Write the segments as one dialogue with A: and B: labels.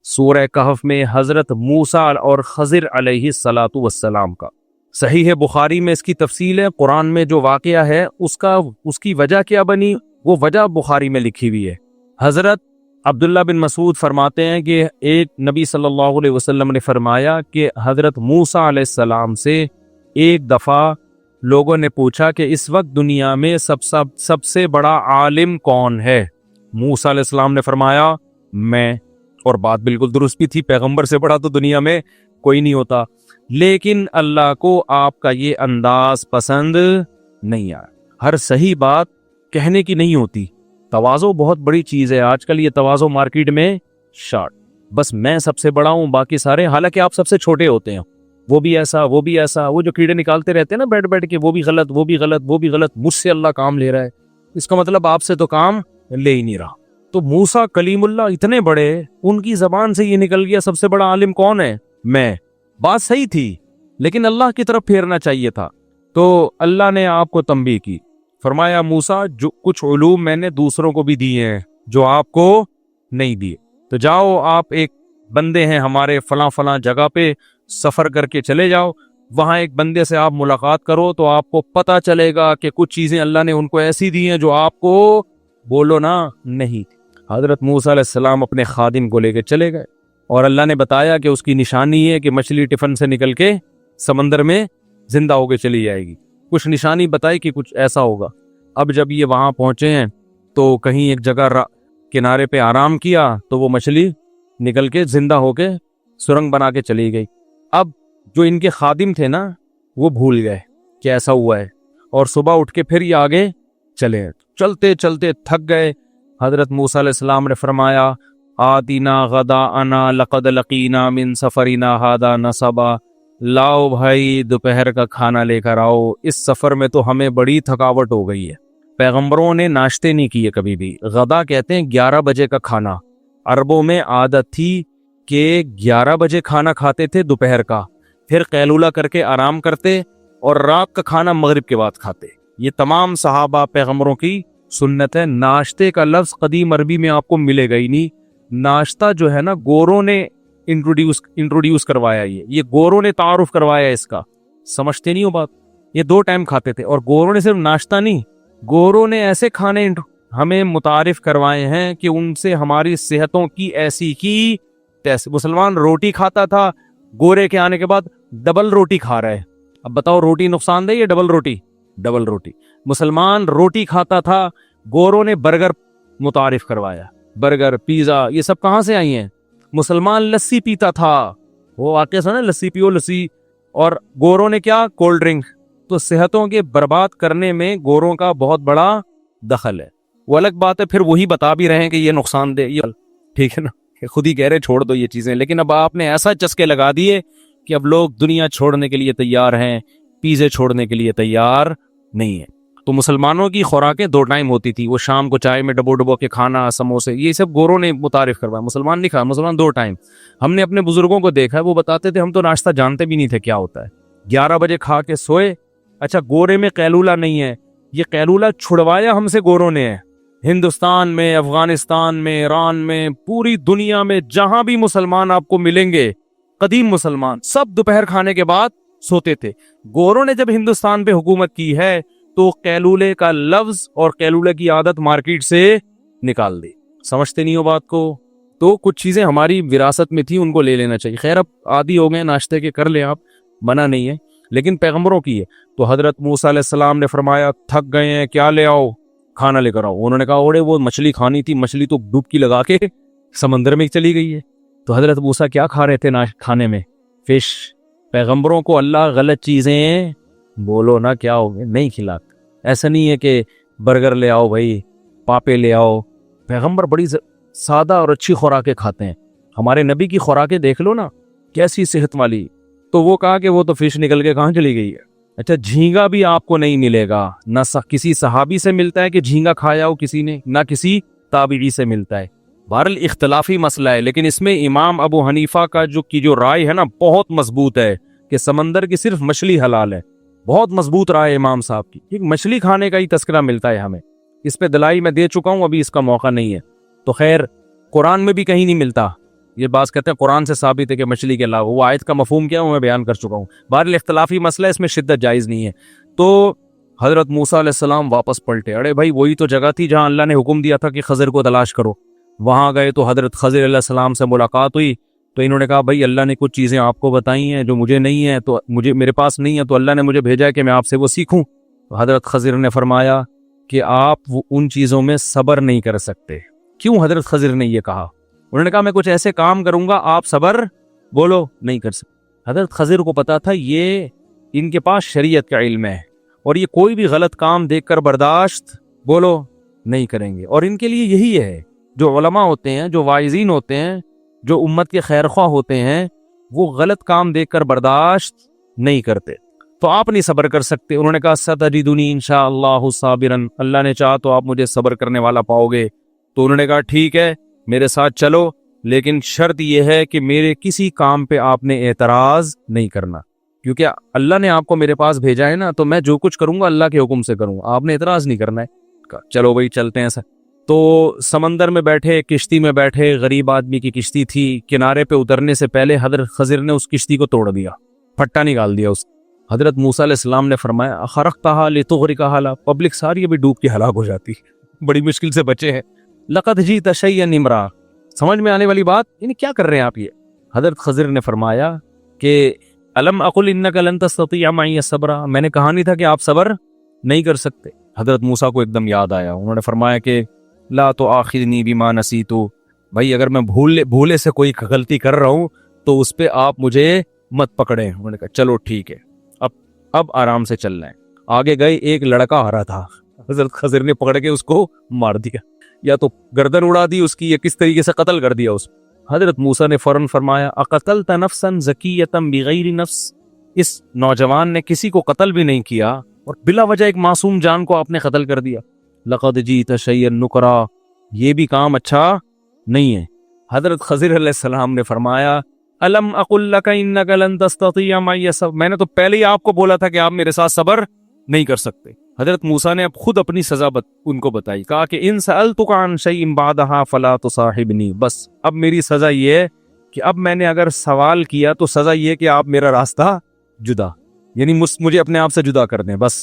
A: سورہ کہف میں حضرت موسیٰ اور خضر علیہ الصلاۃ والسلام کا۔ صحیح بخاری میں اس کی تفصیل ہے، قرآن میں جو واقعہ ہے اس کی وجہ کیا بنی، وہ وجہ بخاری میں لکھی ہوئی ہے۔ حضرت عبداللہ بن مسعود فرماتے ہیں کہ ایک نبی صلی اللہ علیہ وسلم نے فرمایا کہ حضرت موسیٰ علیہ السلام سے ایک دفعہ لوگوں نے پوچھا کہ اس وقت دنیا میں سب سے بڑا عالم کون ہے؟ موسیٰ علیہ السلام نے فرمایا میں، اور بات بالکل درست بھی تھی، پیغمبر سے بڑا تو دنیا میں کوئی نہیں ہوتا، لیکن اللہ کو آپ کا یہ انداز پسند نہیں آیا۔ ہر صحیح بات کہنے کی نہیں ہوتی، تواضع بہت بڑی چیز ہے۔ آج کل یہ تواضع مارکیٹ میں شارٹ، بس میں سب سے بڑا ہوں باقی سارے، حالانکہ آپ سب سے چھوٹے ہوتے ہیں، وہ بھی ایسا وہ بھی ایسا، وہ جو کیڑے نکالتے رہتے ہیں نا بیٹھ کے، وہ بھی غلط وہ بھی غلط وہ بھی غلط، مجھ سے اللہ کام لے رہا ہے، اس کا مطلب آپ سے تو کام لے ہی نہیں رہا۔ تو موسیٰ کلیم اللہ اتنے بڑے، ان کی زبان سے یہ نکل گیا سب سے بڑا عالم کون ہے؟ میں۔ بات صحیح تھی لیکن اللہ کی طرف پھیرنا چاہیے تھا، تو اللہ نے آپ کو تنبیہ کی، فرمایا موسیٰ جو کچھ علوم میں نے دوسروں کو بھی دیے ہیں جو آپ کو نہیں دیے، تو جاؤ آپ ایک بندے ہیں ہمارے فلاں فلاں جگہ پہ، سفر کر کے چلے جاؤ، وہاں ایک بندے سے آپ ملاقات کرو تو آپ کو پتہ چلے گا کہ کچھ چیزیں اللہ نے ان کو ایسی دی ہیں جو آپ کو بولو نا نہیں۔ حضرت موسیٰ علیہ السلام اپنے خادم کو لے کے چلے گئے، اور اللہ نے بتایا کہ اس کی نشانی ہے کہ مچھلی ٹفن سے نکل کے سمندر میں زندہ ہو کے چلی جائے گی، کچھ نشانی بتائی کہ کچھ ایسا ہوگا۔ اب جب یہ وہاں پہنچے ہیں تو کہیں ایک جگہ کنارے پہ آرام کیا تو وہ مچھلی نکل کے زندہ ہو کے سرنگ بنا کے چلی گئی۔ اب جو ان کے خادم تھے نا وہ بھول گئے کہ ایسا ہوا ہے، اور صبح اٹھ کے پھر یہ آگے چلے، چلتے چلتے تھک گئے۔ حضرت موسیٰ علیہ السلام نے فرمایا آتینا غداءنا لقد لقینا من سفرنا ھذا نصبا، لاؤ بھائی دوپہر کا کھانا لے کر آؤ، اس سفر میں تو ہمیں بڑی تھکاوٹ ہو گئی ہے۔ پیغمبروں نے ناشتے نہیں کیے کبھی بھی، غدا کہتے ہیں 11 بجے کا کھانا، عربوں میں عادت تھی کہ 11 بجے کھانا کھاتے تھے دوپہر کا، پھر قیلولہ کر کے آرام کرتے، اور رات کا کھانا مغرب کے بعد کھاتے۔ یہ تمام صحابہ پیغمبروں کی سنت ہے۔ ناشتے کا لفظ قدیم عربی میں آپ کو ملے گا ہی نہیں، ناشتہ جو ہے نا گوروں نے انٹروڈیوس کروایا، یہ گوروں نے تعارف کروایا اس کا، سمجھتے نہیں ہو بات؟ یہ 2 ٹائم کھاتے تھے، اور گوروں نے صرف ناشتہ نہیں، گوروں نے ایسے کھانے ہمیں متعارف کروائے ہیں کہ ان سے ہماری صحتوں کی ایسی کی تیسے۔ مسلمان روٹی کھاتا تھا، گورے کے آنے کے بعد ڈبل روٹی کھا رہا ہے۔ اب بتاؤ روٹی نقصان دہ یا ڈبل روٹی؟ ڈبل روٹی۔ مسلمان روٹی کھاتا تھا، گوروں نے برگر متعارف کروایا، برگر پیزا یہ سب کہاں سے آئی ہیں؟ مسلمان لسی پیتا تھا، وہ واقعہ سنا لسی پیو لسی، اور گوروں نے کیا؟ Cold drink. تو صحتوں کے برباد کرنے میں گوروں کا بہت بڑا دخل ہے۔ وہ الگ بات ہے پھر وہی بتا بھی رہے ہیں کہ یہ نقصان دہ، یہ ٹھیک ہے نا، خود ہی کہہ رہے چھوڑ دو یہ چیزیں، لیکن اب آپ نے ایسا چسکے لگا دیے کہ اب لوگ دنیا چھوڑنے کے لیے تیار ہیں، پیزے چھوڑنے کے لیے تیار نہیں ہیں۔ تو مسلمانوں کی خوراکیں 2 ٹائم ہوتی تھی، وہ شام کو چائے میں ڈبو کے کھانا، سموسے، یہ سب گوروں نے متعارف کروایا، مسلمان نہیں کھا، مسلمان 2 ٹائم۔ ہم نے اپنے بزرگوں کو دیکھا ہے، وہ بتاتے تھے ہم تو ناشتہ جانتے بھی نہیں تھے کیا ہوتا ہے، 11 بجے کھا کے سوئے۔ اچھا گورے میں قیلولہ نہیں ہے، یہ قیلولہ چھڑوایا ہم سے گوروں نے ہے۔ ہندوستان میں، افغانستان میں، ایران میں، پوری دنیا میں جہاں بھی مسلمان آپ کو ملیں گے، قدیم مسلمان سب دوپہر کھانے کے بعد سوتے تھے۔ گوروں نے جب ہندوستان پہ حکومت کی ہے تو قیلولے کا لفظ اور قیلولے کی عادت مارکیٹ سے نکال دی۔ سمجھتے نہیں ہو بات کو؟ تو کچھ چیزیں ہماری وراثت میں تھی، ان کو لے لینا چاہیے۔ خیر اب عادی ہو گئے ناشتے کے، کر لیں آپ، منع نہیں ہے، لیکن پیغمبروں کی ہے۔ تو حضرت موسیٰ علیہ السلام نے فرمایا تھک گئے ہیں، کیا لے آؤ؟ کھانا لے کر آؤ۔ انہوں نے کہا اوڑے وہ مچھلی کھانی تھی، مچھلی تو ڈبکی لگا کے سمندر میں چلی گئی ہے۔ تو حضرت موسیٰ کیا کھا رہے تھے کھانے میں؟ فش۔ پیغمبروں کو اللہ غلط چیزیں بولو نا کیا ہو گئے نہیں کھلاتا۔ ایسا نہیں ہے کہ برگر لے آؤ بھائی، پاپے لے آؤ۔ پیغمبر بڑی سادہ اور اچھی خوراکیں کھاتے ہیں۔ ہمارے نبی کی خوراکیں دیکھ لو نا کیسی صحت والی۔ تو وہ کہا کہ وہ تو فش نکل کے کہاں چلی گئی ہے۔ اچھا جھینگا بھی آپ کو نہیں ملے گا، نہ کسی صحابی سے ملتا ہے کہ جھینگا کھایا ہو کسی نے، نہ کسی تابعی سے ملتا ہے۔ بہرحال اختلافی مسئلہ ہے، لیکن اس میں امام ابو حنیفہ کا جو رائے ہے نا بہت مضبوط ہے کہ سمندر کی صرف مچھلی حلال ہے۔ بہت مضبوط رائے ہے امام صاحب کی، ایک مچھلی کھانے کا ہی تذکرہ ملتا ہے ہمیں۔ اس پہ دلائی میں دے چکا ہوں، ابھی اس کا موقع نہیں ہے۔ تو خیر قرآن میں بھی کہیں نہیں ملتا یہ بات کہتے ہیں قرآن سے ثابت ہے کہ مچھلی کے علاوہ، وہ آیت کا مفہوم کیا ہے وہ میں بیان کر چکا ہوں، بہرحال اختلافی مسئلہ ہے، اس میں شدت جائز نہیں ہے۔ تو حضرت موسیٰ علیہ السلام واپس پلٹے، ارے بھائی وہی تو جگہ تھی جہاں اللہ نے حکم دیا تھا کہ خضر کو تلاش کرو، وہاں گئے تو حضرت خضر علیہ السلام سے ملاقات ہوئی، تو انہوں نے کہا بھائی اللہ نے کچھ چیزیں آپ کو بتائی ہیں جو مجھے نہیں ہیں، تو میرے پاس نہیں ہے، تو اللہ نے مجھے بھیجا ہے کہ میں آپ سے وہ سیکھوں۔ تو حضرت خضر نے فرمایا کہ آپ ان چیزوں میں صبر نہیں کر سکتے۔ کیوں حضرت خضر نے یہ کہا؟ انہوں نے کہا میں کچھ ایسے کام کروں گا آپ صبر بولو نہیں کر سکتے۔ حضرت خضر کو پتا تھا یہ ان کے پاس شریعت کا علم ہے اور یہ کوئی بھی غلط کام دیکھ کر برداشت بولو نہیں کریں گے، اور ان کے لیے یہی ہے، جو علماء ہوتے ہیں، جو واعظین ہوتے ہیں، جو امت کے خیر خواہ ہوتے ہیں، وہ غلط کام دیکھ کر برداشت نہیں کرتے۔ تو آپ نہیں صبر کر سکتے۔ انہوں نے کہا ستجدنی انشاءاللہ صابرا، اللہ نے چاہا تو آپ مجھے صبر کرنے والا پاؤ گے۔ تو انہوں نے کہا ٹھیک ہے میرے ساتھ چلو، لیکن شرط یہ ہے کہ میرے کسی کام پہ آپ نے اعتراض نہیں کرنا، کیونکہ اللہ نے آپ کو میرے پاس بھیجا ہے نا، تو میں جو کچھ کروں گا اللہ کے حکم سے کروں، آپ نے اعتراض نہیں کرنا ہے۔ کہا چلو بھائی چلتے ہیں سر۔ تو سمندر میں بیٹھے، کشتی میں بیٹھے، غریب آدمی کی کشتی تھی، کنارے پہ اترنے سے پہلے حضرت خضر نے اس کشتی کو توڑ دیا، پھٹا نکال دیا اس۔ حضرت موسیٰ علیہ السلام نے فرمایا اخرقتھا لتغرقھا، پبلک ساری ابھی ڈوب کے ہلاک ہو جاتی، بڑی مشکل سے بچے ہیں۔ لقد جئت شیئا امرا، سمجھ میں آنے والی بات، یعنی کیا کر رہے ہیں آپ یہ؟ حضرت خضر نے فرمایا کہ الم اقل انک لن تستطیع معی صبرا، میں نے کہا نہیں تھا کہ آپ صبر نہیں کر سکتے؟ حضرت موسیٰ کو ایک دم یاد آیا، انہوں نے فرمایا کہ لا تؤاخذنی بما نسیت، بھائی اگر میں بھولے سے کوئی غلطی کر رہا ہوں تو اس پہ آپ مجھے مت پکڑیں۔ انہوں نے کہا چلو ٹھیک ہے، اب آرام سے چل رہے ہیں۔ آگے گئے، ایک لڑکا آ رہا تھا، حضرت خضر نے پکڑ کے اس کو مار دیا، یا تو گردن اڑا دی اس کی، یا کس طریقے سے قتل کر دیا اس۔ حضرت موسیٰ نے فوراً فرمایا اقتلت نفسا زکیۃ بغیر نفس، اس نوجوان نے کسی کو قتل بھی نہیں کیا اور بلا وجہ ایک معصوم جان کو آپ نے قتل کر دیا۔ لقد جئت شیئا نکرا، یہ بھی کام اچھا نہیں ہے۔ حضرت خضر علیہ السلام نے فرمایا الم اقل لک انک لن تستطیع معی صبرا، میں نے تو پہلے ہی آپ کو بولا تھا کہ آپ میرے ساتھ صبر نہیں کر سکتے۔ حضرت موسیٰ نے اب خود اپنی سزا ان کو بتائی، کہا کہ ان سألتک عن شیء بعدھا فلا تصاحبنی، بس اب میری سزا یہ ہے کہ اب میں نے اگر سوال کیا تو سزا یہ ہے کہ آپ میرا راستہ جدا، یعنی مجھے اپنے آپ سے جدا کر دیں بس۔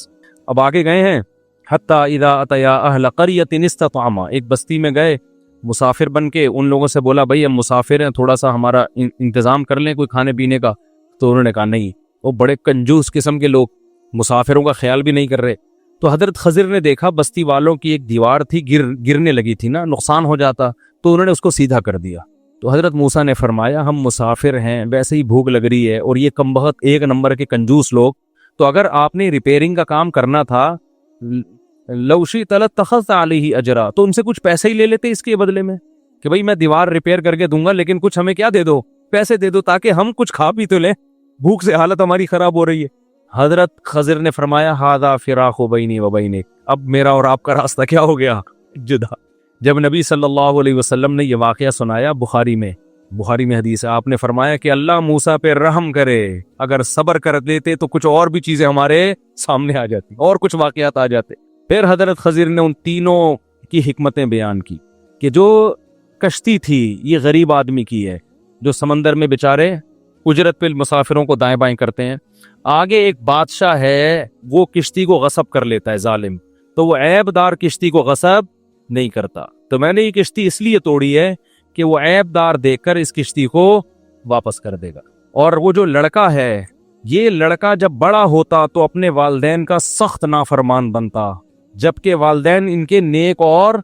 A: اب آگے گئے ہیں، حتی اذا اتیا اہل قریۃ استطعما، ایک بستی میں گئے مسافر بن کے، ان لوگوں سے بولا بھائی ہم مسافر ہیں، تھوڑا سا ہمارا انتظام کر لیں کوئی کھانے پینے کا، تو انہوں نے کہا نہیں، وہ بڑے کنجوس قسم کے لوگ، مسافروں کا خیال بھی نہیں کر رہے۔ تو حضرت خضر نے دیکھا بستی والوں کی ایک دیوار تھی، گرنے لگی تھی نا، نقصان ہو جاتا، تو انہوں نے اس کو سیدھا کر دیا۔ تو حضرت موسیٰ نے فرمایا ہم مسافر ہیں، ویسے ہی بھوک لگ رہی ہے، اور یہ کمبخت ایک نمبر کے کنجوس لوگ، تو اگر آپ نے ریپیئرنگ کا کام کرنا تھا لو شئت لاتخذت علیہ اجرا، تو ان سے کچھ پیسے ہی لے لیتے اس کے بدلے میں، کہ بھئی میں دیوار ریپیئر کر کے دوں گا لیکن کچھ ہمیں کیا دے دو، پیسے دے دو، تاکہ ہم کچھ کھا پی تو لیں، بھوک سے حالت ہماری خراب ہو رہی ہے۔ حضرت خضر نے فرمایا ھذا فراق بینی و بینک، اب میرا اور آپ کا راستہ کیا ہو گیا؟ جدا۔ جب نبی صلی اللہ علیہ وسلم نے یہ واقعہ سنایا، بخاری میں حدیث ہے، آپ نے فرمایا کہ اللہ موسیٰ پہ رحم کرے، اگر صبر کر دیتے تو کچھ اور بھی چیزیں ہمارے سامنے آ جاتی اور کچھ واقعات آ جاتے۔ پھر حضرت خضر نے ان تینوں کی حکمتیں بیان کی کہ جو کشتی تھی یہ غریب آدمی کی ہے، جو سمندر میں بیچارے اجرت پہ مسافروں کو دائیں بائیں کرتے ہیں۔ آگے ایک بادشاہ ہے، وہ کشتی کو غصب کر لیتا ہے ظالم، تو وہ عیب دار کشتی کو غصب نہیں کرتا، تو میں نے یہ کشتی اس لیے توڑی ہے کہ وہ عیب دار دیکھ کر اس کشتی کو واپس کر دے گا۔ اور وہ جو لڑکا ہے، یہ لڑکا جب بڑا ہوتا تو اپنے والدین کا سخت نافرمان بنتا، جبکہ والدین ان کے نیک اور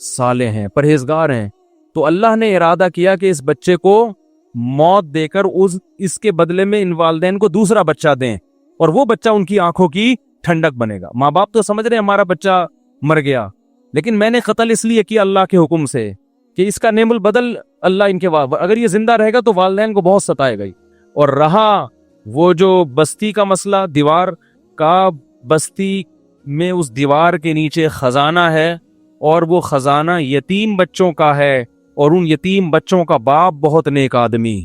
A: صالح ہیں، پرہیزگار ہیں، تو اللہ نے ارادہ کیا کہ اس بچے کو موت دے کر اس کے بدلے میں ان والدین کو دوسرا بچہ دیں، اور وہ بچہ ان کی آنکھوں کی ٹھنڈک بنے گا۔ ماں باپ تو سمجھ رہے ہیں ہمارا بچہ مر گیا، لیکن میں نے قتل اس لیے کیا اللہ کے حکم سے کہ اس کا نعم البدل اللہ ان کے اگر یہ زندہ رہے گا تو والدین کو بہت ستائے گا۔ اور رہا وہ جو بستی کا مسئلہ، دیوار کا، بستی میں اس دیوار کے نیچے خزانہ ہے، اور وہ خزانہ یتیم بچوں کا ہے، اور ان یتیم بچوں کا باپ بہت نیک آدمی،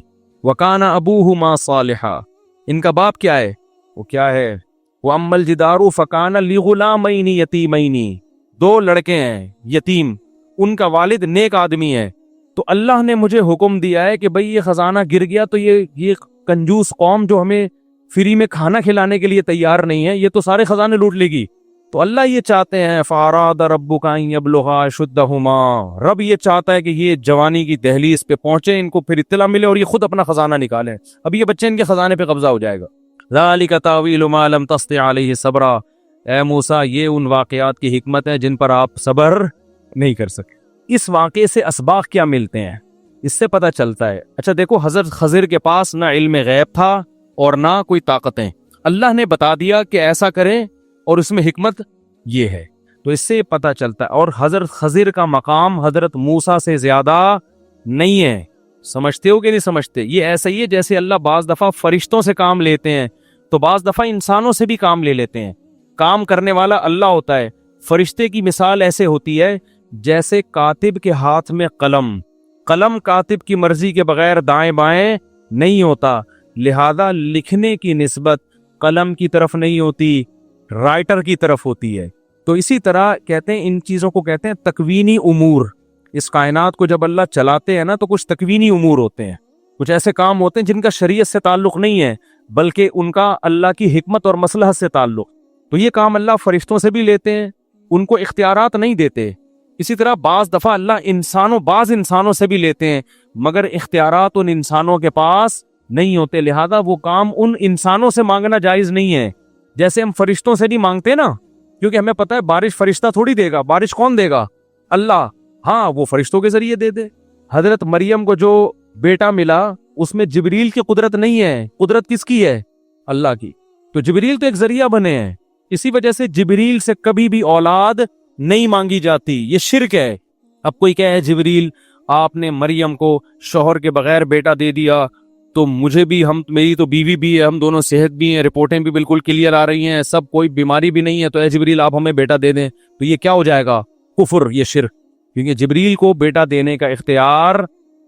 A: وَكَانَ أَبُوهُمَا صَالِحًا، ان کا باپ کیا ہے؟ وہ کیا ہے؟ وَأَمَّا الْجِدَارُ فَكَانَ لِغُلَامَيْنِ يَتِيمَيْنِ، دو لڑکے ہیں یتیم، ان کا والد نیک آدمی ہے، تو اللہ نے مجھے حکم دیا ہے کہ بھئی یہ خزانہ گر گیا تو یہ کنجوس قوم جو ہمیں فری میں کھانا کھلانے کے لیے تیار نہیں ہے، یہ تو سارے خزانے لوٹ لے گی. تو اللہ یہ چاہتے ہیں فاراد ربک ان یبلغا اشدہما، رب یہ چاہتا ہے کہ یہ جوانی کی دہلیز پہ پہنچے، ان کو پھر اطلاع ملے اور یہ خود اپنا خزانہ نکالیں. اب یہ بچے ان کے خزانے پہ قبضہ ہو جائے گا. ذالک تاویل ما لم تستطع علیہ صبرا، اے موسیٰ یہ ان واقعات کی حکمت ہے جن پر آپ صبر نہیں کر سکے. اس واقعے سے اسباق کیا ملتے ہیں اس سے پتہ چلتا ہے. اچھا دیکھو، حضرت خضر کے پاس نہ علم غیب تھا اور نہ کوئی طاقتیں، اللہ نے بتا دیا کہ ایسا کریں اور اس میں حکمت یہ ہے، تو اس سے پتہ چلتا ہے. اور حضرت خضر کا مقام حضرت موسیٰ سے زیادہ نہیں ہے. سمجھتے ہو کہ نہیں سمجھتے؟ یہ ایسا ہی ہے جیسے اللہ بعض دفعہ فرشتوں سے کام لیتے ہیں تو بعض دفعہ انسانوں سے بھی کام لے لیتے ہیں. کام کرنے والا اللہ ہوتا ہے. فرشتے کی مثال ایسے ہوتی ہے جیسے کاتب کے ہاتھ میں قلم کاتب کی مرضی کے بغیر دائیں بائیں نہیں ہوتا، لہذا لکھنے کی نسبت قلم کی طرف نہیں ہوتی، رائٹر کی طرف ہوتی ہے. تو اسی طرح کہتے ہیں ان چیزوں کو کہتے ہیں تکوینی امور. اس کائنات کو جب اللہ چلاتے ہیں نا تو کچھ تکوینی امور ہوتے ہیں، کچھ ایسے کام ہوتے ہیں جن کا شریعت سے تعلق نہیں ہے بلکہ ان کا اللہ کی حکمت اور مصلحت سے تعلق. تو یہ کام اللہ فرشتوں سے بھی لیتے ہیں، ان کو اختیارات نہیں دیتے. اسی طرح بعض دفعہ اللہ بعض انسانوں سے بھی لیتے ہیں مگر اختیارات ان انسانوں کے پاس نہیں ہوتے، لہذا وہ کام ان انسانوں سے مانگنا جائز نہیں ہے. جیسے ہم فرشتوں سے نہیں مانگتے نا، کیونکہ ہمیں پتہ ہے بارش فرشتہ تھوڑی دے گا، بارش کون دے گا؟ اللہ. ہاں وہ فرشتوں کے ذریعے دے دے. حضرت مریم کو جو بیٹا ملا اس میں جبریل کی قدرت نہیں ہے، قدرت کس کی ہے؟ اللہ کی. تو جبریل تو ایک ذریعہ بنے ہیں، اسی وجہ سے جبریل سے کبھی بھی اولاد نہیں مانگی جاتی. یہ شرک ہے. اب کوئی کہے جبریل آپ نے مریم کو شوہر کے بغیر بیٹا دے دیا تو مجھے بھی، میری تو بیوی بھی ہے، ہم دونوں صحت بھی ہیں، رپورٹیں بھی بالکل کلیئر آ رہی ہیں، سب کوئی بیماری بھی نہیں ہے، تو اے جبریل آپ ہمیں بیٹا دے دیں. تو یہ کیا ہو جائے گا؟ کفر، یہ شرک، کیونکہ جبریل کو بیٹا دینے کا اختیار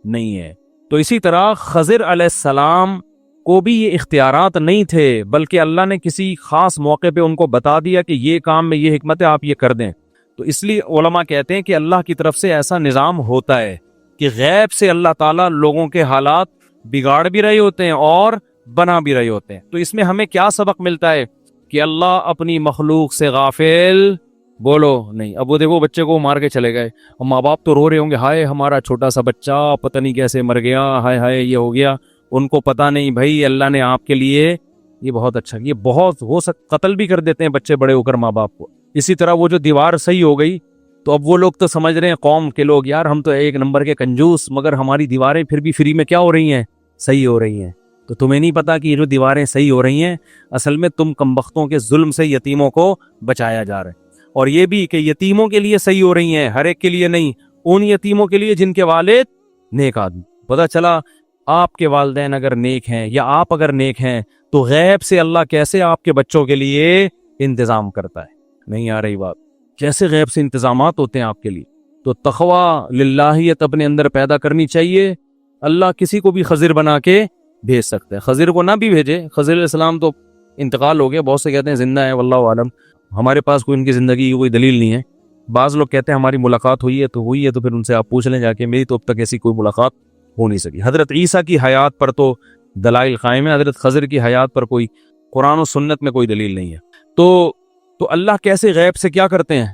A: نہیں ہے. تو اسی طرح خضر علیہ السلام کو بھی یہ اختیارات نہیں تھے بلکہ اللہ نے کسی خاص موقع پہ ان کو بتا دیا کہ یہ کام میں یہ حکمت ہے، آپ یہ کر دیں. تو اس لیے علماء کہتے ہیں کہ اللہ کی طرف سے ایسا نظام ہوتا ہے کہ غیب سے اللہ تعالیٰ لوگوں کے حالات بگاڑ بھی رہے ہوتے ہیں اور بنا بھی رہے ہوتے ہیں. تو اس میں ہمیں کیا سبق ملتا ہے کہ اللہ اپنی مخلوق سے غافل بولو نہیں. اب وہ دیکھو بچے کو مار کے چلے گئے، ماں باپ تو رو رہے ہوں گے، ہائے ہمارا چھوٹا سا بچہ پتہ نہیں کیسے مر گیا، ہائے ہائے یہ ہو گیا. ان کو پتہ نہیں بھائی اللہ نے آپ کے لیے یہ بہت اچھا، یہ بہت ہو قتل بھی کر دیتے ہیں بچے بڑے ہو کر ماں باپ کو. اسی طرح وہ جو دیوار صحیح ہو گئی تو اب وہ لوگ تو سمجھ رہے ہیں قوم کے لوگ، یار ہم تو ایک نمبر کے کنجوس، مگر ہماری دیواریں پھر بھی فری میں کیا ہو رہی ہیں؟ صحیح ہو رہی ہیں. تو تمہیں نہیں پتا کہ یہ جو دیواریں صحیح ہو رہی ہیں اصل میں تم کمبختوں کے ظلم سے یتیموں کو بچایا جا رہا ہے. اور یہ بھی کہ یتیموں کے لیے صحیح ہو رہی ہیں، ہر ایک کے لیے نہیں، ان یتیموں کے لیے جن کے والد نیک آدمی. پتہ چلا آپ کے والدین اگر نیک ہیں یا آپ اگر نیک ہیں تو غیب سے اللہ کیسے آپ کے بچوں کے لیے انتظام کرتا ہے. نہیں آ رہی بات؟ کیسے غیب سے انتظامات ہوتے ہیں آپ کے لیے. تو تقوی للہیت اپنے اندر پیدا کرنی چاہیے. اللہ کسی کو بھی خضر بنا کے بھیج سکتا ہے، خضر کو نہ بھی بھیجے. خضر علیہ السلام تو انتقال ہو گیا، بہت سے کہتے ہیں زندہ ہے، واللہ عالم، ہمارے پاس کوئی ان کی زندگی کی کوئی دلیل نہیں ہے. بعض لوگ کہتے ہیں ہماری ملاقات ہوئی ہے تو پھر ان سے آپ پوچھ لیں جا کے، میری تو اب تک ایسی کوئی ملاقات ہو نہیں سکی. حضرت عیسیٰ کی حیات پر تو دلائل قائم ہے، حضرت خضر کی حیات پر کوئی قرآن و سنت میں کوئی دلیل نہیں ہے. تو اللہ کیسے غیب سے کیا کرتے ہیں؟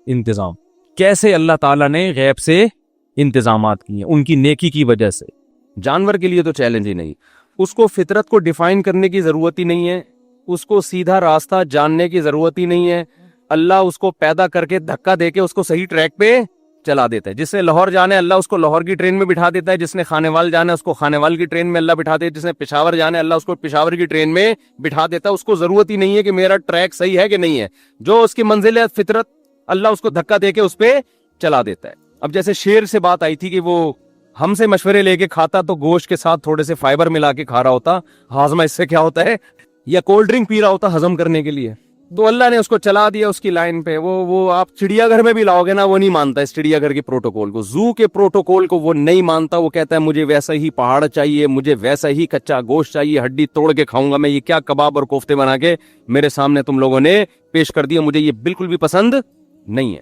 A: انتظام. کیسے اللہ تعالیٰ نے غیب سے انتظامات کیے ان کی نیکی کی وجہ سے. جانور کے لیے تو چیلنج ہی نہیں، اس کو فطرت کو ڈیفائن کرنے کی ضرورت ہی نہیں ہے، اس کو سیدھا راستہ جاننے کی ضرورت ہی نہیں ہے. اللہ اس کو پیدا کر کے دھکا دے کے اس کو صحیح ٹریک پہ چلا دیتا ہے. جس نے لاہور جانا ہے اللہ اس کو لاہور کی ٹرین میں بٹھا دیتا ہے، جس نے خانے وال جانا ہے اس کو خانے وال کی ٹرین میں اللہ بٹھا دیتا ہے، جس نے پشاور جانا ہے اللہ اس کو پشاور کی ٹرین میں بٹھا دیتا ہے. اس کو ضرورت ہی نہیں ہے کہ میرا ٹریک صحیح ہے کہ نہیں ہے. جو اس کی منزل ہے فطرت، اللہ اس کو دھکا دے کے اس پہ چلا دیتا ہے. اب جیسے شیر سے بات آئی تھی کہ وہ ہم سے مشورے لے کے کھاتا تو گوشت کے ساتھ تھوڑے سے فائبر ملا کے کھا رہا ہوتا، ہاضمہ اس سے کیا ہوتا ہے، یا کولڈ ڈرنک پی رہا ہوتا ہضم کرنے کے لیے. تو اللہ نے اس کو چلا دیا اس کی لائن پہ. وہ آپ چڑیا گھر میں بھی لاؤ گے نا، وہ نہیں مانتا اس چڑیا گھر کے پروٹوکول کو، زو کے پروٹوکول کو وہ نہیں مانتا. وہ کہتا ہے مجھے ویسا ہی پہاڑ چاہیے، مجھے ویسا ہی کچا گوشت چاہیے، ہڈی توڑ کے کھاؤں گا میں. یہ کیا کباب اور کوفتے بنا کے میرے سامنے تم لوگوں نے پیش کر دیا، مجھے یہ بالکل بھی پسند نہیں ہے.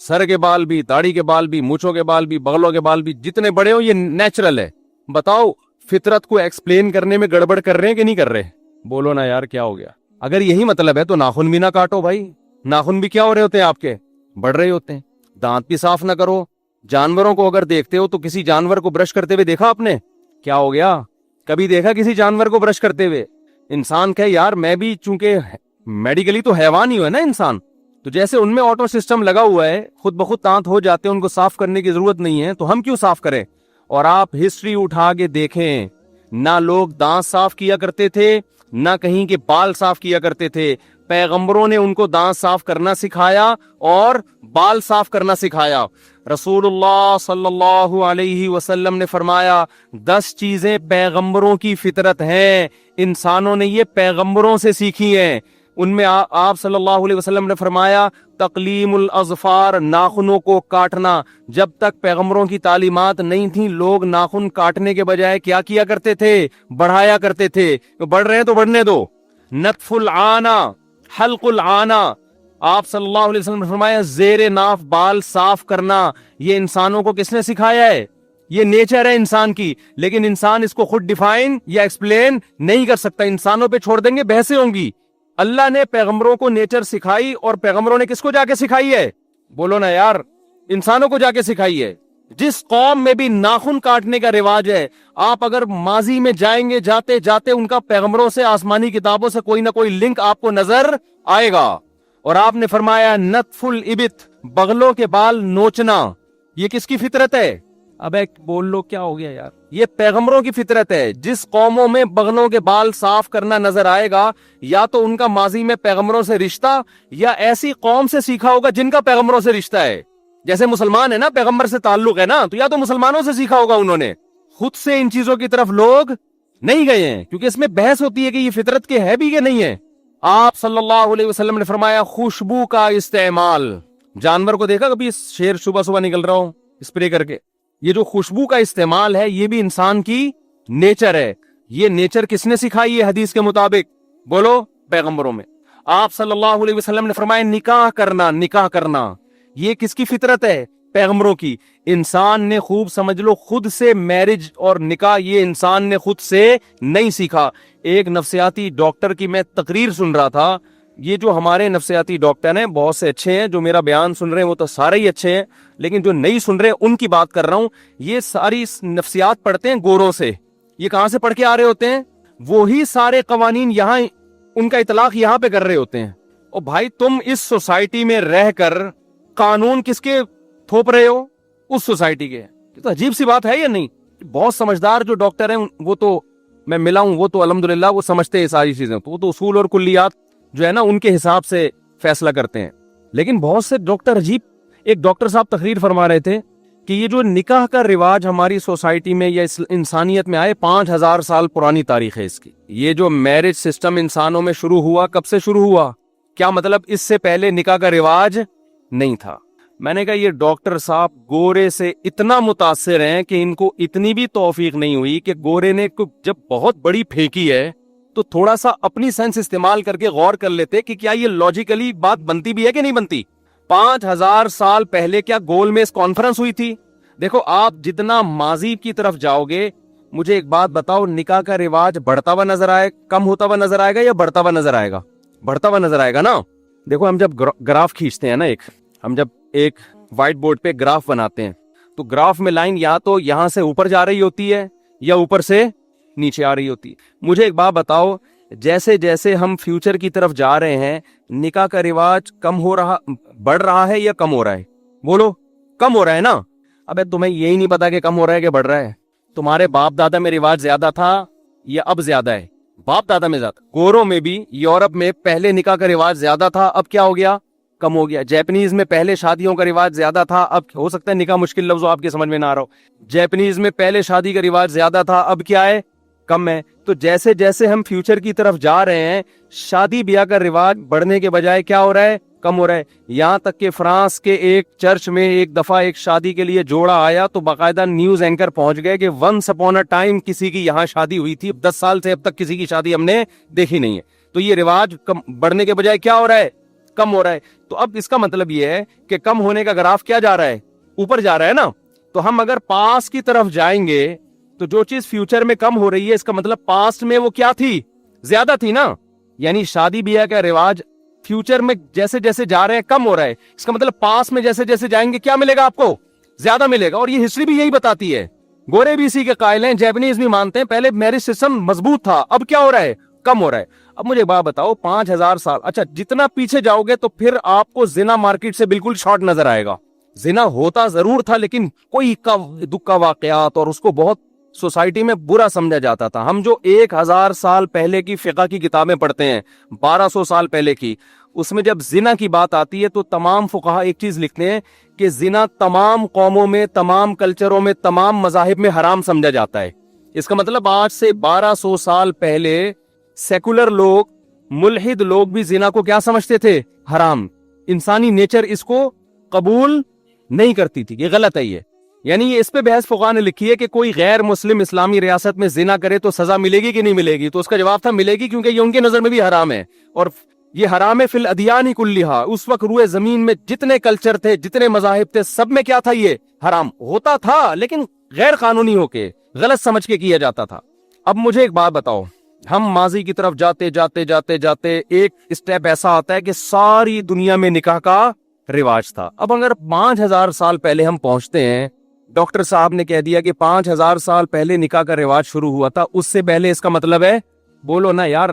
A: سر کے بال بھی, داڑھی کے بال بھی, مونچھوں کے بال بھی, بغلوں کے بال بھی جتنے بڑے ہو یہ نیچرل ہے. بتاؤ فطرت کو ایکسپلین کرنے میں گڑبڑ کر رہے ہیں کہ نہیں کر رہے؟ بولو نا یار کیا ہو گیا؟ اگر یہی مطلب ہے تو ناخن بھی نہ کاٹو بھائی. ناخن بھی کیا ہو رہے ہوتے ہیں آپ کے؟ بڑھ رہے ہوتے ہیں. دانت بھی صاف نہ کرو. جانوروں کو اگر دیکھتے ہو تو کسی جانور کو برش کرتے ہوئے دیکھا آپ نے؟ کیا ہو گیا؟ کبھی دیکھا کسی جانور کو برش کرتے ہوئے؟ انسان کہے یار میں بھی چونکہ میڈیکلی تو حیوان ہی ہوا نا انسان, تو جیسے ان میں آٹو سسٹم لگا ہوا ہے, خود بخود دانت ہو جاتے ہیں, ان کو صاف کرنے کی ضرورت نہیں ہے, تو ہم کیوں صاف کریں؟ اور آپ ہسٹری اٹھا کے دیکھیں, نہ لوگ دانت صاف کیا کرتے تھے, نہ کہیں کے بال صاف کیا کرتے تھے. پیغمبروں نے ان کو دانت صاف کرنا سکھایا اور بال صاف کرنا سکھایا. رسول اللہ صلی اللہ علیہ وسلم نے فرمایا 10 چیزیں پیغمبروں کی فطرت ہیں, انسانوں نے یہ پیغمبروں سے سیکھی ہیں. ان میں آپ صلی اللہ علیہ وسلم نے فرمایا تقلیم الاظفار, ناخنوں کو کاٹنا. جب تک پیغمبروں کی تعلیمات نہیں تھیں لوگ ناخن کاٹنے کے بجائے کیا کیا کرتے تھے؟ بڑھایا کرتے تھے. بڑھ رہے ہیں تو بڑھنے دو. نتف العانہ, حلق العانہ, آپ صلی اللہ علیہ وسلم نے فرمایا زیر ناف بال صاف کرنا. یہ انسانوں کو کس نے سکھایا ہے؟ یہ نیچر ہے انسان کی, لیکن انسان اس کو خود ڈیفائن یا ایکسپلین نہیں کر سکتا. انسانوں پہ چھوڑ دیں گے بحثیں ہوں گی. اللہ نے پیغمبروں کو نیچر سکھائی, اور پیغمبروں نے کس کو جا کے سکھائی ہے؟ بولو نا یار, انسانوں کو جا کے سکھائی ہے. جس قوم میں بھی ناخن کاٹنے کا رواج ہے, آپ اگر ماضی میں جائیں گے جاتے جاتے ان کا پیغمبروں سے, آسمانی کتابوں سے کوئی نہ کوئی لنک آپ کو نظر آئے گا. اور آپ نے فرمایا نتف الابط, بغلوں کے بال نوچنا. یہ کس کی فطرت ہے؟ اب ایک بول لو کیا ہو گیا یار؟ یہ پیغمبروں کی فطرت ہے. جس قوموں میں بغلوں کے بال صاف کرنا نظر آئے گا, یا تو ان کا ماضی میں پیغمبروں سے رشتہ, یا ایسی قوم سے سیکھا ہوگا جن کا پیغمبروں سے رشتہ ہے. جیسے مسلمان ہے نا, پیغمبر سے تعلق ہے نا, تو یا تو مسلمانوں سے سیکھا ہوگا انہوں نے. خود سے ان چیزوں کی طرف لوگ نہیں گئے ہیں, کیونکہ اس میں بحث ہوتی ہے کہ یہ فطرت کے ہے بھی کہ نہیں ہے. آپ صلی اللہ علیہ وسلم نے فرمایا خوشبو کا استعمال. جانور کو دیکھا کبھی شیر صبح صبح نکل رہا ہو اسپرے کر کے؟ یہ جو خوشبو کا استعمال ہے یہ بھی انسان کی نیچر ہے. یہ نیچر کس نے سکھائی ہے حدیث کے مطابق؟ بولو, پیغمبروں میں. آپ صلی اللہ علیہ وسلم نے فرمایا نکاح کرنا, نکاح کرنا یہ کس کی فطرت ہے؟ پیغمبروں کی. انسان نے خوب سمجھ لو خود سے میرج اور نکاح یہ انسان نے خود سے نہیں سیکھا. ایک نفسیاتی ڈاکٹر کی میں تقریر سن رہا تھا. یہ جو ہمارے نفسیاتی ڈاکٹر ہیں بہت سے اچھے ہیں, جو میرا بیان سن رہے ہیں وہ تو سارے ہی اچھے ہیں, لیکن جو نہیں سن رہے ان کی بات کر رہا ہوں. یہ ساری نفسیات پڑھتے ہیں گوروں سے. یہ کہاں سے پڑھ کے آ رہے ہوتے ہیں؟ وہی سارے قوانین یہاں ان کا اطلاق یہاں پہ کر رہے ہوتے ہیں. اور بھائی تم اس سوسائٹی میں رہ کر قانون کس کے تھوپ رہے ہو؟ اس سوسائٹی کے. یہ تو عجیب سی بات ہے یا نہیں؟ بہت سمجھدار جو ڈاکٹر ہیں وہ تو میں ملا ہوں, وہ تو الحمدللہ وہ سمجھتے ہیں ساری چیزیں, تو وہ تو اصول اور کلیات جو ہے نا ان کے حساب سے فیصلہ کرتے ہیں. لیکن بہت سے ڈاکٹر عجیب. ایک ڈاکٹر صاحب تقریر فرما رہے تھے کہ یہ جو نکاح کا رواج ہماری سوسائٹی میں یا انسانیت میں آئے 5000 سال پرانی تاریخ ہے اس کی. یہ جو میرج سسٹم انسانوں میں شروع ہوا, کب سے شروع ہوا؟ کیا مطلب اس سے پہلے نکاح کا رواج نہیں تھا؟ میں نے کہا یہ ڈاکٹر صاحب گورے سے اتنا متاثر ہیں کہ ان کو اتنی بھی توفیق نہیں ہوئی کہ گورے نے جب بہت بڑی پھینکی ہے تو تھوڑا سا اپنی سینس استعمال کر کے غور کر لیتے کہ کیا یہ لاجیکلی بات بنتی بھی ہے کہ نہیں بنتی. 5000 سال پہلے کیا گول میں اس کانفرنس ہوئی تھی؟ دیکھو آپ جتنا ماضی کی طرف جاؤ گے, مجھے ایک بات بتاؤ, نکاح کا رواج بڑھتا ہوا نظر آئے, کم ہوتا ہوا نظر آئے گا یا بڑھتا ہوا نظر آئے گا؟ بڑھتا ہوا نظر آئے گا نا. دیکھو ہم جب گراف کھینچتے ہیں نا, ہم جب ایک وائٹ بورڈ پہ گراف بناتے ہیں تو گراف میں لائن یا تو یہاں سے اوپر جا رہی ہوتی ہے یا اوپر سے نیچے آ رہی ہوتی ہے. مجھے ایک بات بتاؤ, جیسے جیسے ہم فیوچر کی طرف جا رہے ہیں نکاح کا رواج کم ہو رہا, بڑھ رہا ہے یا کم ہو رہا ہے؟ بولو, کم ہو رہا ہے نا. ابے تمہیں یہی نہیں پتا کہ کم ہو رہا ہے کہ بڑھ رہا ہے. تمہارے باپ دادا میں رواج زیادہ تھا یا اب زیادہ ہے؟ باپ دادا میں زیادہ. گوروں میں بھی یورپ میں پہلے نکاح کا رواج زیادہ تھا, اب کیا ہو گیا؟ کم ہو گیا. جیپنیز میں پہلے شادیوں کا رواج زیادہ تھا, اب ہو سکتا ہے نکاح مشکل لفظ آپ کے سمجھ میں نہ آ رہا ہو. جیپنیز میں پہلے شادی کا رواج زیادہ تھا, اب کیا ہے؟ کم ہے. تو جیسے جیسے ہم فیوچر کی طرف جا رہے ہیں شادی بیاہ کا رواج بڑھنے کے بجائے کیا ہو رہا ہے؟ کم ہو رہا ہے. یہاں تک کہ فرانس کے ایک چرچ میں ایک دفعہ ایک شادی کے لیے جوڑا آیا تو باقاعدہ نیوز اینکر پہنچ گئے کہ ونس اپون اے ٹائم کسی کی یہاں شادی ہوئی تھی, 10 سال سے اب تک کسی کی شادی ہم نے دیکھی نہیں ہے. تو یہ رواج بڑھنے کے بجائے کیا ہو رہا ہے؟ کم ہو رہا ہے. تو اب اس کا مطلب یہ ہے کہ کم ہونے کا گراف کیا جا رہا ہے؟ اوپر جا رہا ہے نا. تو ہم اگر پاس کی طرف جائیں گے تو جو چیز فیوچر میں کم ہو رہی ہے اس کا مطلب پاسٹ میں وہ کیا تھی؟ زیادہ تھی نا. یعنی شادی بیاہ کا رواج فیوچر میں جیسے جیسے جا رہے ہیں کم ہو رہا ہے, اس کا مطلب پاس میں جیسے جیسے جائیں گے کیا ملے گا آپ کو؟ زیادہ ملے گا. اور یہ ہسٹری بھی یہی بتاتی ہے. گورے بھی اسی کے قائل ہیں, جیپنیز بھی مانتے ہیں. پہلے میرج سسٹم مضبوط تھا, اب کیا ہو رہا ہے؟ کم ہو رہا ہے. اب مجھے بات بتاؤ, 5000 سال, اچھا جتنا پیچھے جاؤ گے تو پھر آپ کو زنا مارکیٹ سے بالکل شارٹ نظر آئے گا. زنا ہوتا ضرور تھا لیکن کوئی دکھ کا واقعات اور اس کو بہت سوسائٹی میں برا سمجھا جاتا تھا. ہم جو 1000 سال پہلے کی فقہ کی کتابیں پڑھتے ہیں, 1200 سال پہلے کی, اس میں جب زنا کی بات آتی ہے تو تمام فقہا ایک چیز لکھتے ہیں کہ زنا تمام قوموں میں, تمام کلچروں میں, تمام مذاہب میں حرام سمجھا جاتا ہے. اس کا مطلب آج سے 1200 سال پہلے سیکولر لوگ, ملحد لوگ بھی زنا کو کیا سمجھتے تھے؟ حرام. انسانی نیچر اس کو قبول نہیں کرتی تھی, یہ غلط ہے. یہ یعنی یہ اس پہ بحث فقہا نے لکھی ہے کہ کوئی غیر مسلم اسلامی ریاست میں زنا کرے تو سزا ملے گی کہ نہیں ملے گی؟ تو اس کا جواب تھا ملے گی, کیونکہ یہ ان کے نظر میں بھی حرام ہے. اور یہ حرام ہے فی الادیان کلھا. اس وقت روئے زمین میں جتنے کلچر تھے, جتنے مذاہب تھے, سب میں کیا تھا؟ یہ حرام ہوتا تھا, لیکن غیر قانونی ہو کے, غلط سمجھ کے کیا جاتا تھا. اب مجھے ایک بات بتاؤ, ہم ماضی کی طرف جاتے جاتے جاتے جاتے ایک اسٹیپ ایسا آتا ہے کہ ساری دنیا میں نکاح کا رواج تھا. اب اگر 5000 سال پہلے ہم پہنچتے ہیں, ڈاکٹر صاحب نے کہہ دیا کہ 5000 سال پہلے نکاح کا رواج شروع ہوا تھا, اس سے پہلے اس کا مطلب ہے, بولو نا یار,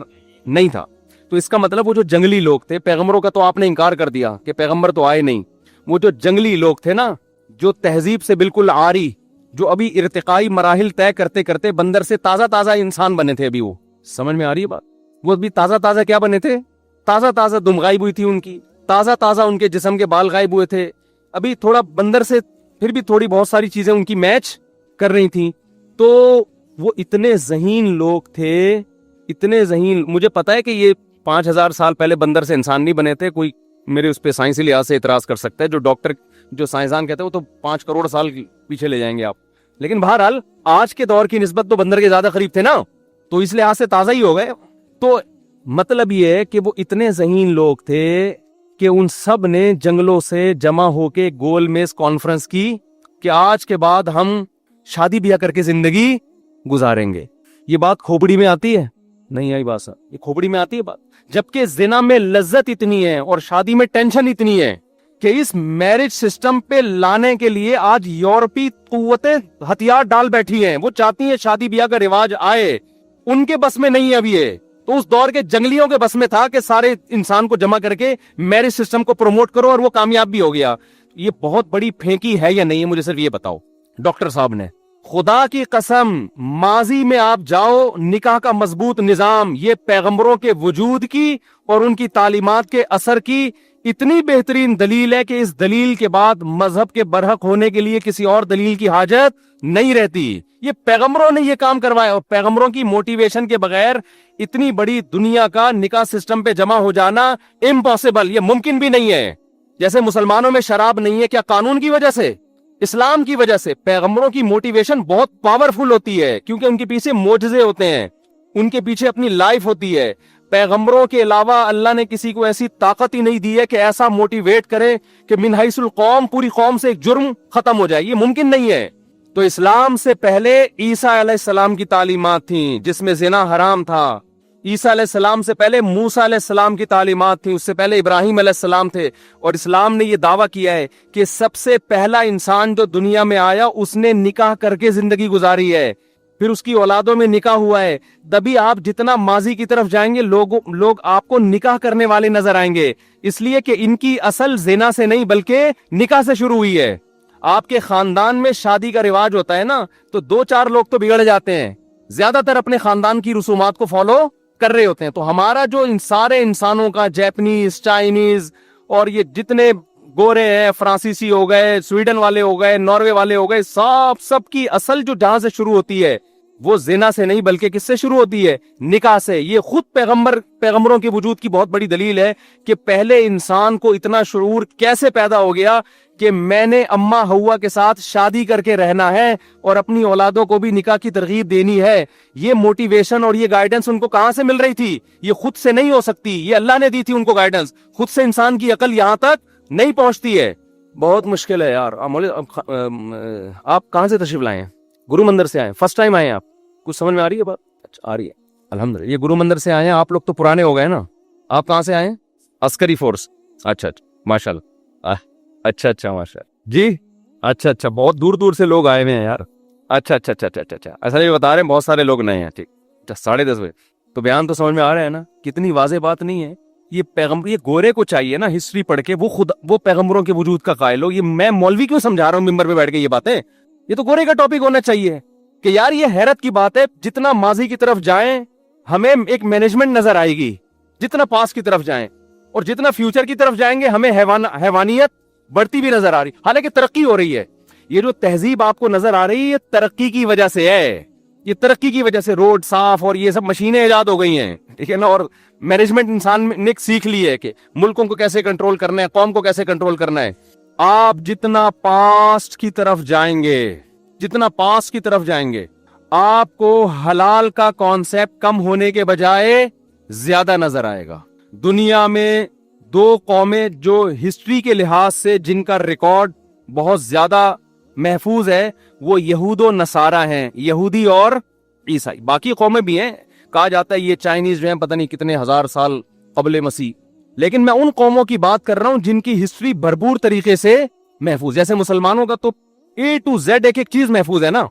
A: نہیں تھا. تو اس کا مطلب وہ جو جنگلی لوگ تھے, پیغمبروں کا تو آپ نے انکار کر دیا کہ پیغمبر تو آئے نہیں, وہ جو جنگلی لوگ تھے نا, جو تہذیب سے بالکل عاری, جو ابھی ارتقائی مراحل طے کرتے کرتے بندر سے تازہ تازہ انسان بنے تھے, ابھی وہ سمجھ میں آ رہی ہے بات؟ وہ ابھی تازہ تازہ کیا بنے تھے؟ تازہ تازہ دم غائب ہوئی تھی ان کی, تازہ تازہ ان کے جسم کے بال غائب ہوئے تھے, ابھی تھوڑا بندر سے پھر بھی تھوڑی بہت ساری چیزیں ان کی میچ کر رہی تھیں. تو وہ اتنے ذہین لوگ تھے, اتنے ذہین. مجھے پتا ہے کہ یہ 5000 سال پہلے بندر سے انسان نہیں بنے تھے. کوئی میرے اس پہ سائنسی لحاظ سے اعتراض کر سکتا ہے, جو ڈاکٹر, جو سائنسدان کہتے ہیں وہ تو 5 کروڑ سال پیچھے لے جائیں گے آپ. لیکن بہرحال آج کے دور کی نسبت تو بندر کے زیادہ قریب تھے نا, تو اس لحاظ سے تازہ ہی ہو گئے. تو مطلب یہ ہے کہ وہ اتنے ذہین لوگ تھے کہ ان سب نے جنگلوں سے جمع ہو کے گول میز کانفرنس کی کہ آج کے بعد ہم شادی بیاہ کر کے زندگی گزاریں گے. یہ بات کھوپڑی میں آتی ہے؟ نہیں آئی بات, یہ کھوپڑی میں آتی ہے بات. جبکہ زنا میں لذت اتنی ہے اور شادی میں ٹینشن اتنی ہے کہ اس میرج سسٹم پہ لانے کے لیے آج یورپی قوتیں ہتھیار ڈال بیٹھی ہیں. وہ چاہتی ہیں شادی بیاہ کا رواج آئے, ان کے بس میں نہیں ابھی ہے. تو اس دور کے جنگلیوں کے بس میں تھا کہ سارے انسان کو جمع کر کے میرج سسٹم کو پروموٹ کرو, اور وہ کامیاب بھی ہو گیا. یہ بہت بڑی پھینکی ہے یا نہیں ہے, مجھے صرف یہ بتاؤ ڈاکٹر صاحب نے. خدا کی قسم, ماضی میں آپ جاؤ, نکاح کا مضبوط نظام یہ پیغمبروں کے وجود کی اور ان کی تعلیمات کے اثر کی اتنی بہترین دلیل ہے کہ اس دلیل کے بعد مذہب کے برحق ہونے کے لیے کسی اور دلیل کی حاجت نہیں رہتی. یہ پیغمبروں نے یہ کام کروایا, اور پیغمبروں کی موٹیویشن کے بغیر اتنی بڑی دنیا کا نکاح سسٹم پہ جمع ہو جانا امپاسبل, یہ ممکن بھی نہیں ہے. جیسے مسلمانوں میں شراب نہیں ہے, کیا قانون کی وجہ سے؟ اسلام کی وجہ سے. پیغمبروں کی موٹیویشن بہت پاورفل ہوتی ہے کیونکہ ان کے پیچھے معجزے ہوتے ہیں, ان کے پیچھے اپنی لائف ہوتی ہے. پیغمبروں کے علاوہ اللہ نے کسی کو ایسی طاقت ہی نہیں دی ہے کہ ایسا موٹیویٹ کرے کہ من حیث القوم پوری قوم سے ایک جرم ختم ہو جائے, یہ ممکن نہیں ہے. تو اسلام سے پہلے عیسیٰ علیہ السلام کی تعلیمات تھیں جس میں زنا حرام تھا. عیسیٰ علیہ السلام سے پہلے موسیٰ علیہ السلام کی تعلیمات تھیں, اس سے پہلے ابراہیم علیہ السلام تھے. اور اسلام نے یہ دعویٰ کیا ہے کہ سب سے پہلا انسان جو دنیا میں آیا اس نے نکاح کر کے زندگی گزاری ہے, پھر اس کی اولادوں میں نکاح ہوا ہے. تبھی آپ جتنا ماضی کی طرف جائیں گے لوگ آپ کو نکاح کرنے والے نظر آئیں گے, اس لیے کہ ان کی اصل زنا سے نہیں بلکہ نکاح سے شروع ہوئی ہے. آپ کے خاندان میں شادی کا رواج ہوتا ہے نا, تو 2-4 لوگ تو بگڑ جاتے ہیں, زیادہ تر اپنے خاندان کی رسومات کو فالو کر رہے ہوتے ہیں. تو ہمارا جو ان سارے انسانوں کا, جیپنیز, چائنیز اور یہ جتنے گورے ہیں, فرانسیسی ہو گئے, سویڈن والے ہو گئے, ناروے والے ہو گئے, سب کی اصل جو جہاں سے شروع ہوتی ہے وہ زنا سے نہیں بلکہ کس سے شروع ہوتی ہے؟ نکاح سے۔ یہ خود پیغمبروں کے وجود کی بہت بڑی دلیل ہے کہ پہلے انسان کو اتنا شعور کیسے پیدا ہو گیا کہ میں نے اماں ہوا کے ساتھ شادی کر کے رہنا ہے اور اپنی اولادوں کو بھی نکاح کی ترغیب دینی ہے۔ یہ موٹیویشن اور یہ گائیڈنس ان کو کہاں سے مل رہی تھی؟ یہ خود سے نہیں ہو سکتی، یہ اللہ نے دی تھی ان کو گائیڈنس۔ خود سے انسان کی عقل یہاں تک نہیں پہنچتی ہے، بہت مشکل ہے یار۔ آپ کہاں سے تشریف لائے ہیں؟ گرو مندر سے آئے؟ فرسٹ ٹائم آئے ہیں آپ؟ کچھ سمجھ میں آ رہی ہے بات؟ اچھا آ رہی ہے، الحمدللہ۔ یہ گرو مندر سے آئے ہیں آپ لوگ، تو پرانے ہو گئے نا۔ آپ کہاں سے آئے ہیں؟ عسکری فورس۔ اچھا اچھا ماشاء اللہ، اچھا اچھا ماشاء اللہ جی، اچھا اچھا، بہت دور دور سے لوگ آئے ہوئے ہیں یار۔ اچھا اچھا اچھا اچھا اچھا، ایسا یہ بتا رہے ہیں بہت سارے لوگ نئے ہیں، ٹھیک۔ 10:30 بجے تو بیان تو سمجھ میں آ رہا ہے نا، کتنی واضح بات نہیں ہے؟ یہ پیغمبر، یہ گورے کو چاہیے نا ہسٹری پڑھ کے وہ پیغمبروں کے وجود کا قائل ہو۔ یہ میں مولوی کیوں سمجھا رہا ہوں ممبر پہ بیٹھ کے یہ باتیں؟ یہ تو گورے کا ٹاپک ہونا چاہیے کہ یار یہ حیرت کی بات ہے، جتنا ماضی کی طرف جائیں ہمیں ایک مینجمنٹ نظر آئے گی، جتنا پاس کی طرف جائیں، اور جتنا فیوچر کی طرف جائیں گے ہمیں حیوانیت بڑھتی بھی نظر آ رہی، حالانکہ ترقی ہو رہی ہے۔ یہ جو تہذیب آپ کو نظر آ رہی ہے یہ ترقی کی وجہ سے ہے، یہ ترقی کی وجہ سے روڈ صاف اور یہ سب مشینیں ایجاد ہو گئی ہیں، ٹھیک ہے نا، اور مینجمنٹ انسان نے سیکھ لی ہے کہ ملکوں کو کیسے کنٹرول کرنا ہے، قوم کو کیسے کنٹرول کرنا ہے۔ آپ جتنا پاسٹ کی طرف جائیں گے، جتنا پاسٹ کی طرف جائیں گے، آپ کو حلال کا کانسیپٹ کم ہونے کے بجائے زیادہ نظر آئے گا۔ دنیا میں 2 قومیں جو ہسٹری کے لحاظ سے جن کا ریکارڈ بہت زیادہ محفوظ ہے وہ یہود و نصارہ ہیں، یہودی اور عیسائی۔ باقی قومیں بھی ہیں، کہا جاتا ہے یہ چائنیز جو ہیں پتہ نہیں کتنے ہزار سال قبل مسیح، لیکن میں ان قوموں کی بات کر رہا ہوں جن کی ہسٹری بھرپور طریقے سے محفوظ، جیسے مسلمانوں کا تو A to Z ایک چیز محفوظ ہے نا۔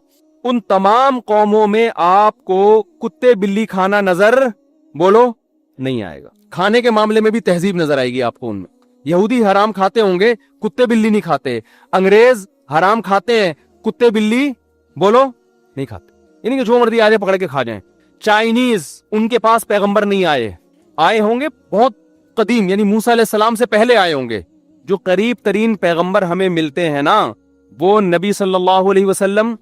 A: ان تمام قوموں میں آپ کو کتے بلی کھانا نظر بولو نہیں آئے گا۔ کھانے کے معاملے میں بھی تہذیب نظر آئے گی آپ کو ان میں۔ یہودی حرام کھاتے ہوں گے، کتے بلی نہیں کھاتے۔ انگریز حرام کھاتے ہیں، کتے بلی بولو نہیں کھاتے، یعنی کہ جو مرضی آ جائے پکڑ کے کھا جائیں۔ چائنیز، ان کے پاس پیغمبر نہیں آئے ہوں گے بہت قدیم، یعنی موسیٰ علیہ السلام سے پہلے آئے ہوں گے۔ جو قریب ترین پیغمبر ہمیں ملتے ہیں نا وہ نبی صلی اللہ علیہ وسلم،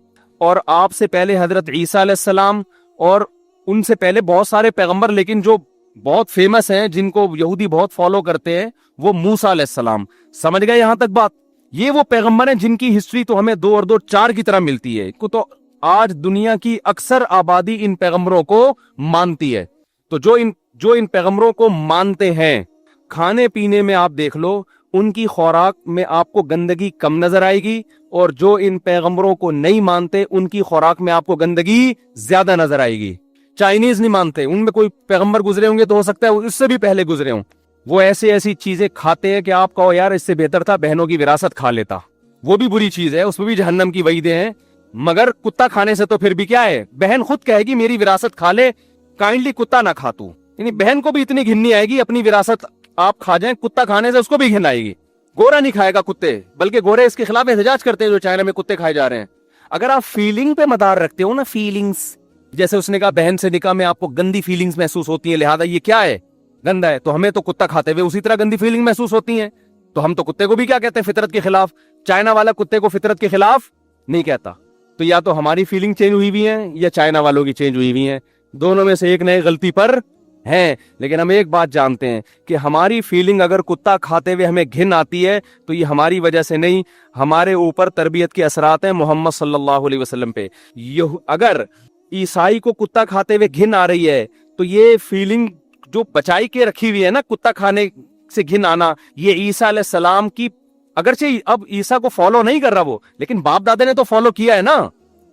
A: اور آپ سے پہلے حضرت عیسیٰ علیہ السلام، اور ان سے پہلے بہت سارے پیغمبر، لیکن جو بہت فیمس ہیں جن کو یہودی بہت فالو کرتے ہیں وہ موسیٰ علیہ السلام۔ سمجھ گئے یہاں تک بات؟ یہ وہ پیغمبر ہیں جن کی ہسٹری تو ہمیں 2 اور 2 4 کی طرح ملتی ہے، کو تو آج دنیا کی اکثر آبادی ان پیغمبروں کو مانتی ہے۔ تو جو ان پیغمبروں کو مانتے ہیں، کھانے پینے میں آپ دیکھ لو ان کی خوراک میں آپ کو گندگی کم نظر آئے گی، اور جو ان پیغمبروں کو نہیں مانتے ان کی خوراک میں آپ کو گندگی زیادہ نظر آئے گی۔ چائنیز نہیں مانتے، ان میں کوئی پیغمبر گزرے ہوں گے تو ہو سکتا ہے وہ اس سے بھی پہلے گزرے ہوں، وہ ایسی چیزیں کھاتے ہیں کہ آپ کہو یار اس سے بہتر تھا بہنوں کی وراثت کھا لیتا۔ وہ بھی بری چیز ہے، اس میں بھی جہنم کی وعیدیں ہیں، مگر کتا کھانے سے تو پھر بھی کیا ہے، بہن خود کہے گی میری وراثت کھا لے، کائنڈلی کتا نہ کھا تو، یعنی بہن کو بھی اتنی گھننی آئے گی اپنی وراثت آپ کھا جائیں، کتا کھانے سے اس کو بھی گھن آئے گی۔ گورا نہیں کھائے گا کتے، بلکہ گورے اس کے خلاف احتجاج کرتے ہیں جو چائنا میں کتے کھائے جا رہے ہیں۔ اگر آپ فیلنگ پہ مدار رکھتے ہو نا، فیلنگز، جیسے اس نے کہا بہن سے نکاح میں آپ کو گندی فیلنگز محسوس ہوتی ہیں، لہذا یہ کیا ہے، گندا ہے، تو ہمیں تو کتا کھاتے ہوئے اسی طرح گندی فیلنگ محسوس ہوتی ہیں، تو ہم تو کتے کو بھی کیا کہتے ہیں، فطرت کے خلاف۔ چائنا والا کتے کو فطرت کے خلاف نہیں کہتا، تو یا تو ہماری فیلنگ چینج ہوئی ہوئی ہیں یا چائنا والوں کی چینج ہوئی ہوئی ہیں، دونوں میں سے ایک نئے غلطی پر ہیں۔ لیکن ہم ایک بات جانتے ہیں کہ ہماری فیلنگ اگر کتا کھاتے ہوئے ہمیں گھن آتی ہے تو یہ ہماری وجہ سے نہیں، ہمارے اوپر تربیت کے اثرات ہیں محمد صلی اللہ علیہ وسلم پہ۔ اگر عیسائی کو کتا کھاتے ہوئے گھن آ رہی ہے تو یہ فیلنگ جو بچائی کے رکھی ہوئی ہے نا، کتا کھانے سے گھن آنا، یہ عیسیٰ علیہ السلام کی، اگرچہ اب عیسیٰ کو فالو نہیں کر رہا وہ، لیکن باپ دادے نے تو فالو کیا ہے نا،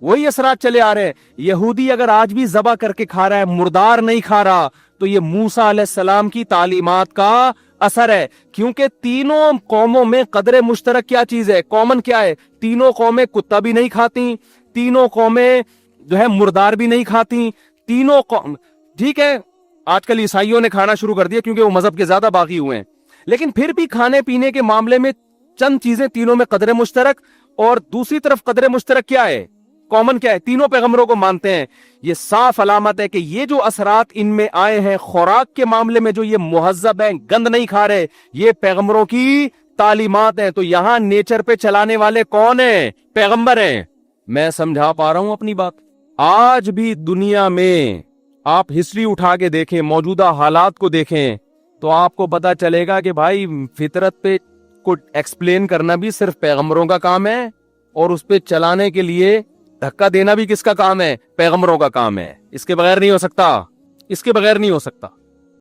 A: وہی اثرات چلے آ رہے ہیں۔ یہودی اگر آج بھی ذبح کر کے کھا رہا ہے، مردار نہیں کھا رہا، تو یہ موسیٰ علیہ السلام کی تعلیمات کا اثر ہے، کیونکہ تینوں قوموں میں قدر مشترک کیا چیز ہے، کامن کیا ہے، تینوں قومیں کتا بھی نہیں کھاتی، تینوں قومیں جو ہے مردار بھی نہیں کھاتی، تینوں قوم، ٹھیک ہے آج کل عیسائیوں نے کھانا شروع کر دیا کیونکہ وہ مذہب کے زیادہ باقی ہوئے ہیں، لیکن پھر بھی کھانے پینے کے معاملے میں چند چیزیں تینوں میں قدر مشترک، اور دوسری طرف قدر مشترک کیا ہے، کامن کیا ہے، تینوں پیغمبروں کو مانتے ہیں۔ یہ صاف علامت ہے کہ یہ جو اثرات ان میں آئے ہیں خوراک کے معاملے میں، جو یہ مہذب ہیں، گند نہیں کھا رہے، یہ پیغمبروں کی تعلیمات ہیں۔ تو یہاں نیچر پہ چلانے والے کون ہیں؟ پیغمبر ہیں۔ میں سمجھا پا رہا ہوں اپنی بات؟ آج بھی دنیا میں آپ ہسٹری اٹھا کے دیکھیں، موجودہ حالات کو دیکھیں، تو آپ کو پتا چلے گا کہ بھائی فطرت پہ کو ایکسپلین کرنا بھی صرف پیغمبروں کا کام ہے، اور اس پہ چلانے کے لیے دھکا دینا بھی کس کا کام ہے؟ پیغمبروں کا کام ہے۔ اس کے بغیر نہیں ہو سکتا، اس کے بغیر نہیں ہو سکتا۔